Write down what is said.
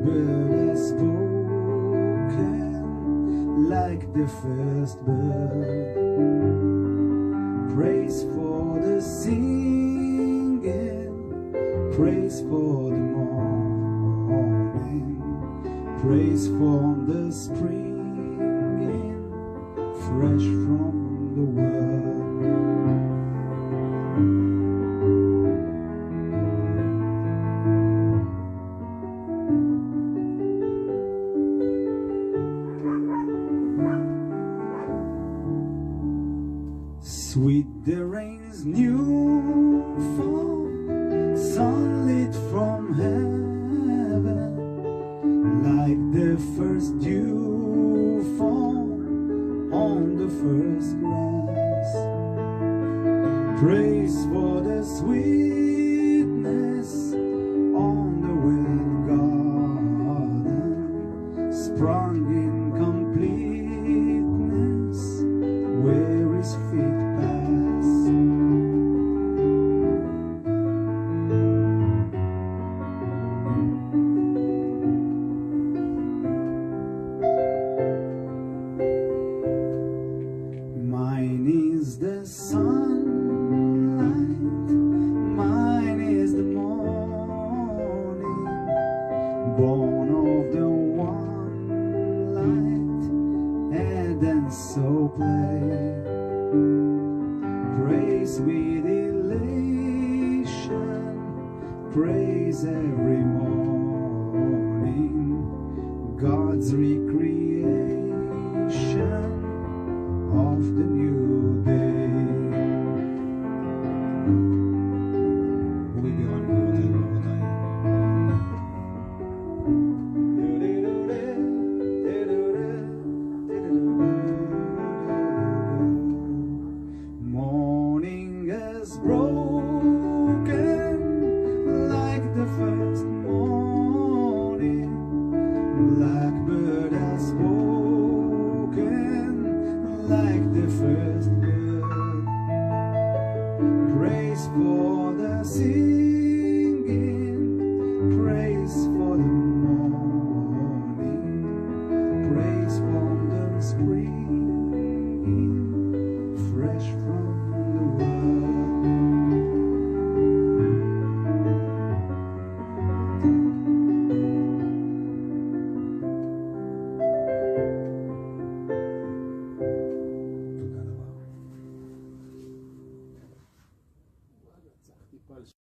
bird has spoken like the first bird. Praise for the singing, praise for the morning, praise for the springing fresh from the world. Sweet the rain's new fall, sunlit from heaven, like the first dew fall on the first grass. Praise for the sweetness on the wet garden, sprung in completeness where his feet pass. Mine is the sunlight, mine is the morning, born of the one light, and then so play. Praise with elation, praise every morning, God's recreation.